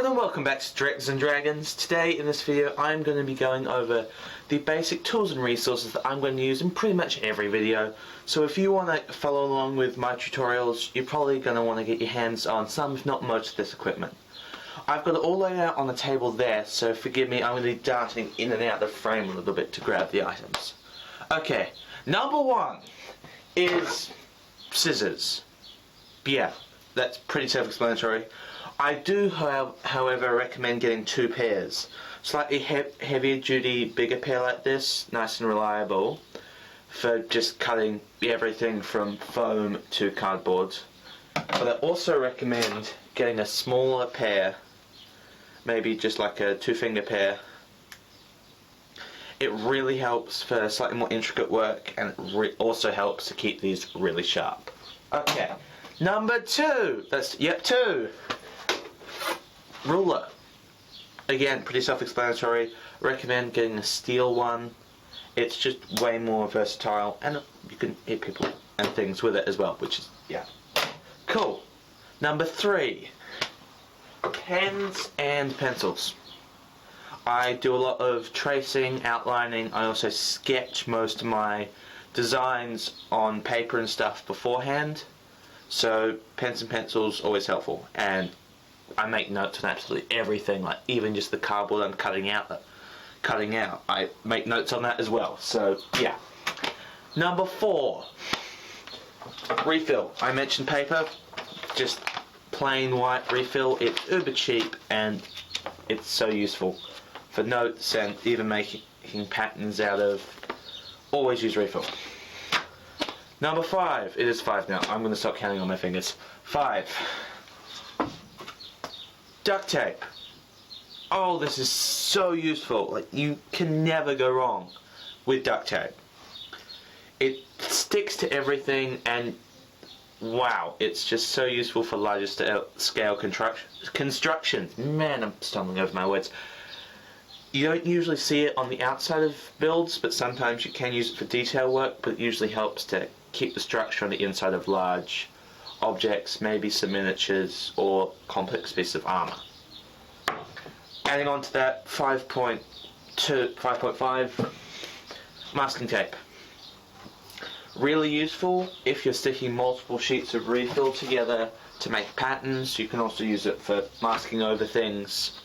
everyone and welcome back to Dragons and Dragons. Today in this video I'm going to be going over the basic tools and resources that I'm going to use in pretty much every video. So if you want to follow along with my tutorials, you're probably going to want to get your hands on some, if not most, of this equipment. I've got it all laid out on the table there, so forgive me, I'm going to be darting in and out of the frame a little bit to grab the items. Okay, number one is scissors. Yeah, that's pretty self-explanatory. I do, however, recommend getting two pairs. Slightly heavier duty, bigger pair like this, nice and reliable, for just cutting everything from foam to cardboard. But I also recommend getting a smaller pair, maybe just like a two-finger pair. It really helps for slightly more intricate work, and it also helps to keep these really sharp. Okay, number two. Two. Ruler. Again, pretty self-explanatory. Recommend getting a steel one. It's just way more versatile, and you can hit people and things with it as well, which is, yeah. Cool. Number three. Pens and pencils. I do a lot of tracing, outlining. I also sketch most of my designs on paper and stuff beforehand. So pens and pencils always helpful, and I make notes on absolutely everything, like even just the cardboard I'm cutting out. I make notes on that as well. So yeah. Number four. Refill. I mentioned paper. Just plain white refill. It's uber cheap and it's so useful for notes and even making patterns out of. Always use refill. Number five. It is five now. I'm going to stop counting on my fingers. Five. Duct tape. Oh, this is so useful. Like, you can never go wrong with duct tape. It sticks to everything, and wow, it's just so useful for larger scale construction. Man, I'm stumbling over my words. You don't usually see it on the outside of builds, but sometimes you can use it for detail work, but it usually helps to keep the structure on the inside of large objects, maybe some miniatures or complex pieces of armor. Adding on to that, 5.5 masking tape. Really useful if you're sticking multiple sheets of refill together to make patterns. You can also use it for masking over things.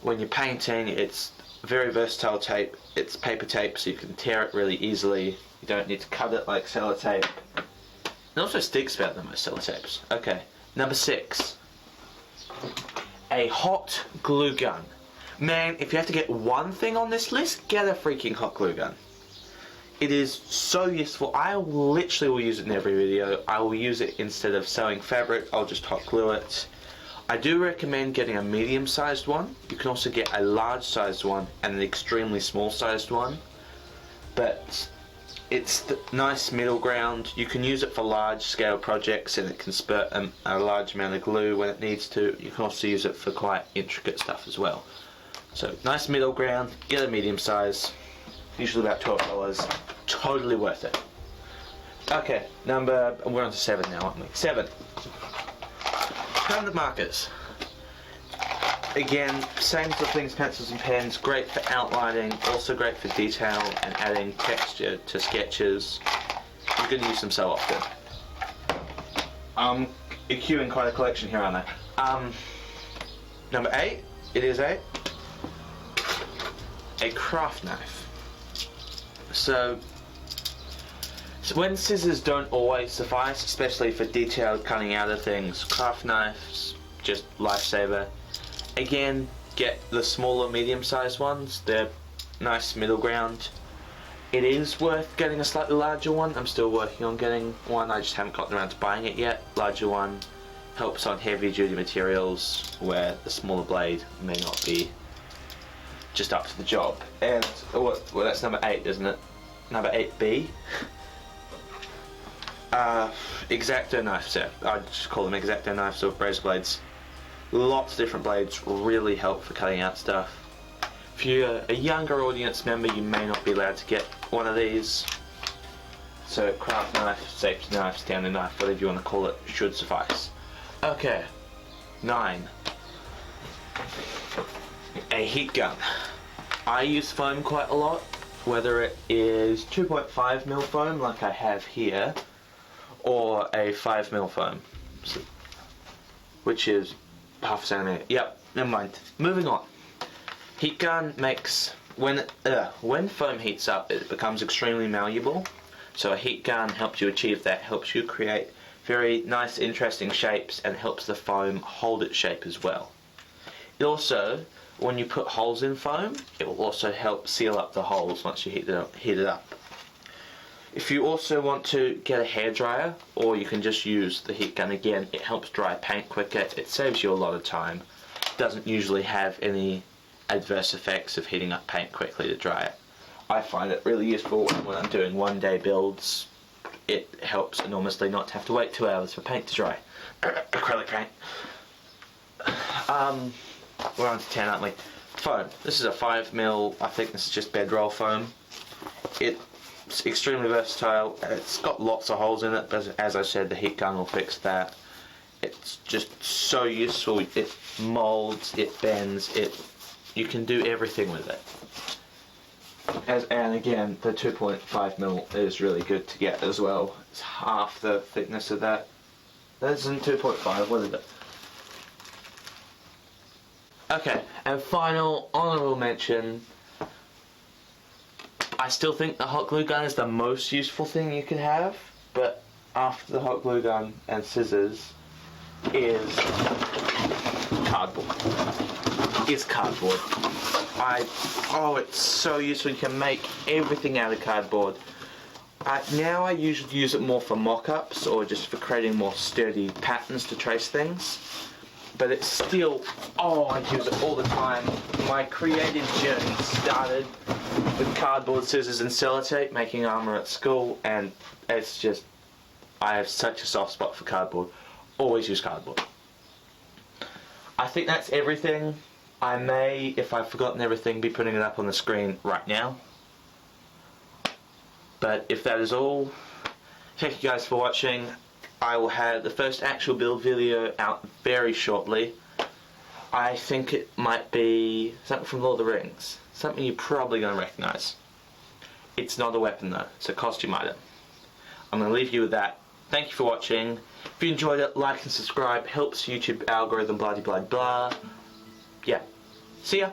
When you're painting, it's very versatile tape. It's paper tape, so you can tear it really easily. You don't need to cut it like sellotape. It also sticks better than most sellotapes. Okay, number six. A hot glue gun. Man, if you have to get one thing on this list, get a freaking hot glue gun. It is so useful. I literally will use it in every video. I will use it instead of sewing fabric. I'll just hot glue it. I do recommend getting a medium-sized one. You can also get a large-sized one and an extremely small-sized one. But it's the nice middle ground. You can use it for large-scale projects, and it can spurt a large amount of glue when it needs to. You can also use it for quite intricate stuff as well. So nice middle ground. Get a medium size. Usually about $12. Totally worth it. Okay, we're on to 7 now, aren't we? 7. Permanent markers. Again, same sort of things, pencils and pens, great for outlining, also great for detail and adding texture to sketches. I'm going to use them so often. I'm queuing quite a collection here, aren't I? Number 8, it is 8. A craft knife. So when scissors don't always suffice, especially for detailed cutting out of things, craft knives, just lifesaver. Again, get the smaller medium-sized ones. They're nice middle ground. It is worth getting a slightly larger one. I'm still working on getting one. I just haven't gotten around to buying it yet. Larger one helps on heavy-duty materials where the smaller blade may not be just up to the job. And well, that's number 8, isn't it? Number 8B. X-Acto knives. Yeah, I just call them X-Acto knives or razor blades. Lots of different blades really help for cutting out stuff. If you're a younger audience member, you may not be allowed to get one of these. So craft knife, safety knife, standard knife, whatever you want to call it, should suffice. Okay, 9. A heat gun. I use foam quite a lot, whether it is 2.5mm foam like I have here, or a 5mm foam, which is half a centimeter. Yep, never mind. Moving on. Heat gun makes, when foam heats up, it becomes extremely malleable. So a heat gun helps you achieve that, helps you create very nice, interesting shapes, and helps the foam hold its shape as well. It also, when you put holes in foam, it will also help seal up the holes once you heat it up. If you also want to get a hairdryer, or you can just use the heat gun again, it helps dry paint quicker, it saves you a lot of time. It doesn't usually have any adverse effects of heating up paint quickly to dry it. I find it really useful when I'm doing one-day builds. It helps enormously not to have to wait 2 hours for paint to dry. Acrylic paint. We're on to 10, aren't we? Foam. This is a 5mm, I think this is just bedroll foam. It's extremely versatile. It's got lots of holes in it, but as I said, the heat gun will fix that. It's just so useful. It molds, it bends, you can do everything with it. And again, the 2.5mm is really good to get as well. It's half the thickness of that. That isn't 2.5, what is it? Okay, and final honourable mention. I still think the hot glue gun is the most useful thing you can have, but after the hot glue gun and scissors is cardboard. It's cardboard. It's so useful. You can make everything out of cardboard. Now I usually use it more for mock-ups or just for creating more sturdy patterns to trace things. But it's still, I use it all the time. My creative journey started with cardboard, scissors and sellotape, making armour at school, and it's just, I have such a soft spot for cardboard. Always use cardboard. I think that's everything. I may, if I've forgotten everything, be putting it up on the screen right now. But if that is all, thank you guys for watching. I will have the first actual build video out very shortly. I think it might be something from Lord of the Rings. Something you're probably going to recognise. It's not a weapon though, it's a costume item. I'm going to leave you with that. Thank you for watching. If you enjoyed it, like and subscribe. Helps YouTube algorithm, blah blah blah. Yeah. See ya.